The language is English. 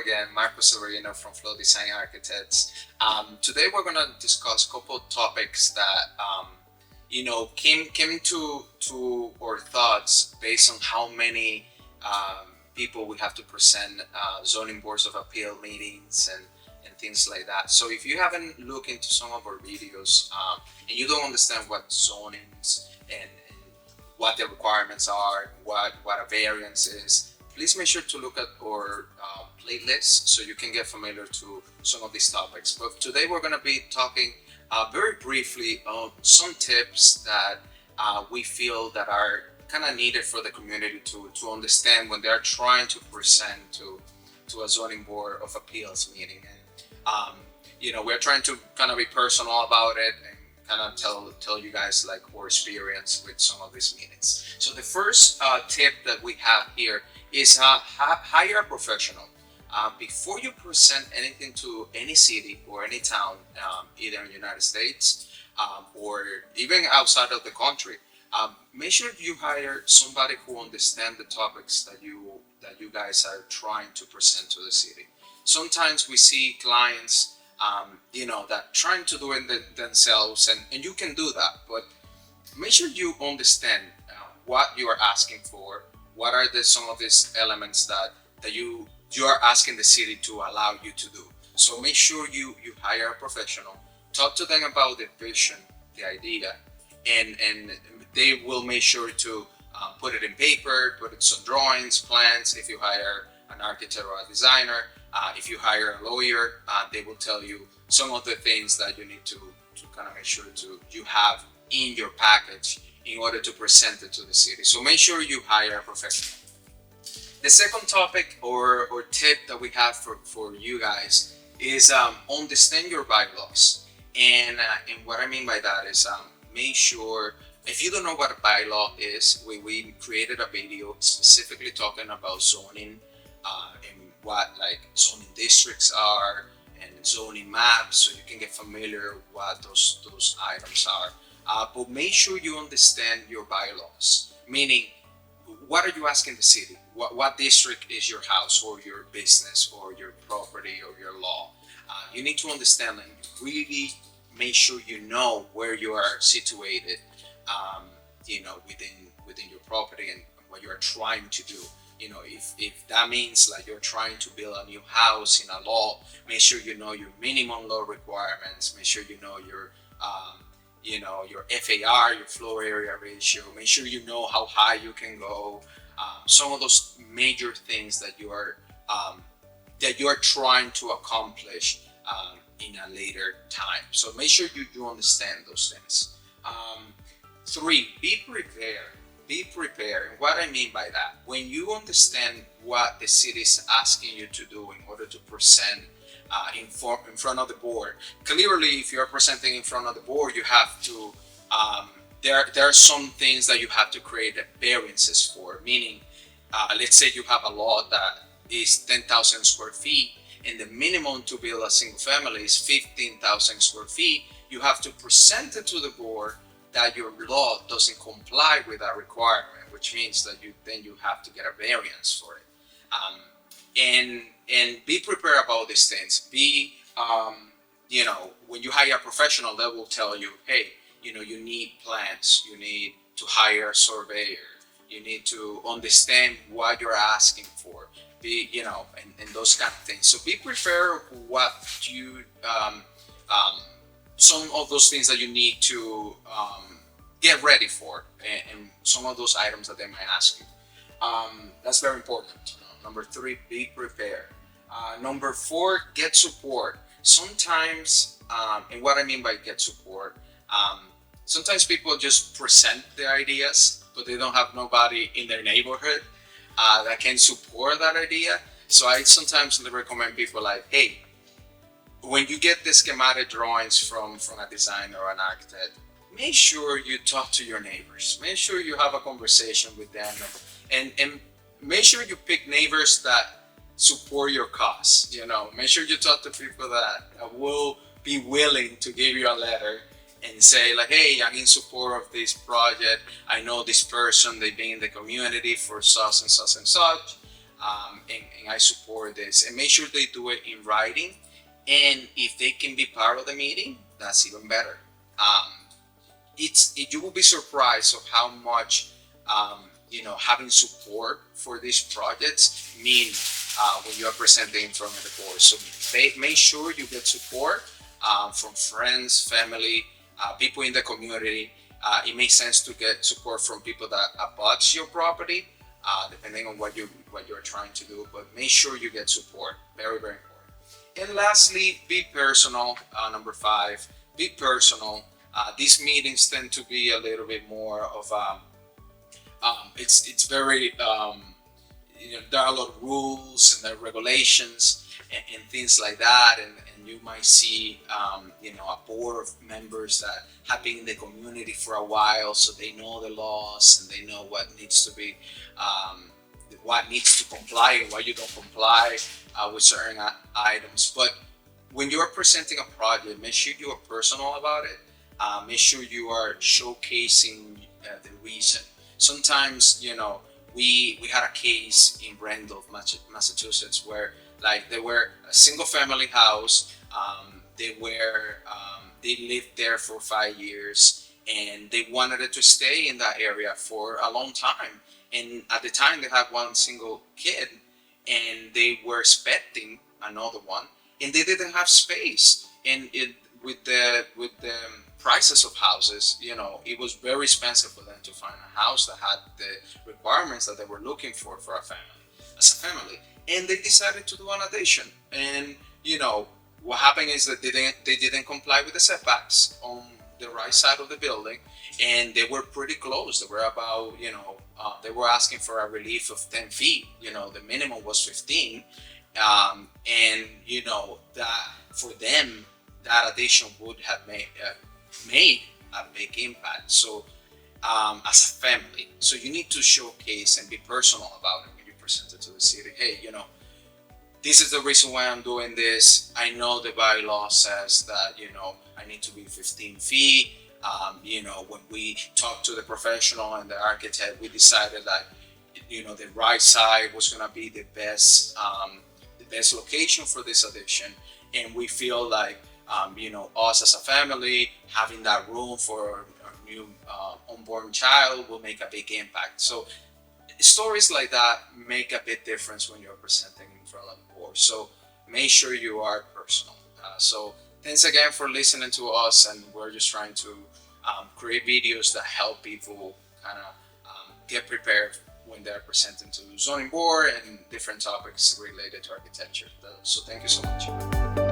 again, Marco Severino from Flow Design Architects. Today we're gonna discuss a couple of topics that came to our thoughts based on how many people we have to present zoning boards of appeal meetings and things like that. So if you haven't looked into some of our videos and you don't understand what zonings and what the requirements are, what a variance is, please make sure to look at our playlist so you can get familiar to some of these topics. But today we're going to be talking very briefly on some tips that we feel that are kind of needed for the community to understand when they're trying to present to a zoning board of appeals meeting. And we're trying to kind of be personal about it and kind of tell you guys like our experience with some of these meetings. So the first tip that we have here is hire a professional. Before you present anything to any city or any town, either in the United States or even outside of the country, make sure you hire somebody who understands the topics that you guys are trying to present to the city. Sometimes we see clients, that trying to do it themselves, and you can do that, but make sure you understand what you are asking for. What are some of these elements that you are asking the city to allow you to do? So make sure you hire a professional, talk to them about the vision, the idea, and they will make sure to put it in paper, put it some drawings, plans. If you hire an architect or a designer, if you hire a lawyer, they will tell you some of the things that you need to kind of make sure you have in your package in order to present it to the city. So make sure you hire a professional. The second topic or tip that we have for you guys is understand your bylaws. And what I mean by that is make sure, if you don't know what a bylaw is, we created a video specifically talking about zoning and what like zoning districts are and zoning maps, so you can get familiar with what those items are. But make sure you understand your bylaws, meaning what are you asking the city? What district is your house or your business or your property or your law? You need to understand and really make sure you know where you are situated, within your property and what you are trying to do. If that means like you're trying to build a new house in a law, make sure you know your minimum law requirements. Make sure you know your FAR, your floor area ratio. Make sure you know how high you can go. Some of those major things that you are trying to accomplish in a later time. So make sure you understand those things. 3, be prepared. Be prepared. And what I mean by that, when you understand what the city is asking you to do in order to present in front of the board, clearly, if you're presenting in front of the board, you have to. There are some things that you have to create variances for. Meaning, let's say you have a lot that is 10,000 square feet, and the minimum to build a single family is 15,000 square feet. You have to present it to the board that your law doesn't comply with that requirement, which means that you have to get a variance for it. And be prepared about these things. Be when you hire a professional, they will tell you, hey, you need plans, you need to hire a surveyor, you need to understand what you're asking for. Be and those kind of things. So be prepared what you some of those things that you need to get ready for, and some of those items that they might ask you. That's very important. Number 3, be prepared. Number 4, get support. Sometimes, and what I mean by get support, sometimes people just present their ideas, but they don't have nobody in their neighborhood that can support that idea. So I sometimes recommend people like, hey, when you get the schematic drawings from a designer or an architect, make sure you talk to your neighbors. Make sure you have a conversation with them, and make sure you pick neighbors that support your cause. Make sure you talk to people that will be willing to give you a letter and say like, hey, I'm in support of this project. I know this person, they've been in the community for such and such and such. And I support this, and make sure they do it in writing. And if they can be part of the meeting, that's even better. Um, you will be surprised of how much having support for these projects mean when you are presenting in front of the board. So make sure you get support from friends, family, people in the community. It makes sense to get support from people that abuts your property, depending on what you're trying to do. But make sure you get support. Very, very important. And lastly, be personal. Number five, be personal. These meetings tend to be a little bit more of it's very there are a lot of rules and there are regulations and things like that, and you might see a board of members that have been in the community for a while, so they know the laws and they know what needs to comply and what you don't comply with certain items. But when you're presenting a project, make sure you are personal about it. Make sure you are showcasing the reason. Sometimes, we had a case in Randolph, Massachusetts, where like they were a single family house. They lived there for 5 years, and they wanted it to stay in that area for a long time. And at the time, they had one single kid, and they were expecting another one, and they didn't have space. And with the prices of houses, it was very expensive for them to find a house that had the requirements that they were looking for a family, as a family. And they decided to do an addition. And what happened is that they didn't comply with the setbacks on the right side of the building, and they were pretty close. They were about they were asking for a relief of 10 feet. The minimum was 15. And that for them, that addition would have made a big impact. So as a family, so you need to showcase and be personal about it when you present it to the city. Hey, this is the reason why I'm doing this. I know the bylaw says that I need to be 15 feet. When we talked to the professional and the architect, we decided that the right side was going to be the best location for this addition, and we feel like us as a family having that room for a new unborn child will make a big impact. So stories like that make a big difference when you're presenting in front of the board. So make sure you are personal. So thanks again for listening to us, and we're just trying to create videos that help people kind of get prepared when they're presenting to the zoning board and different topics related to architecture. So thank you so much.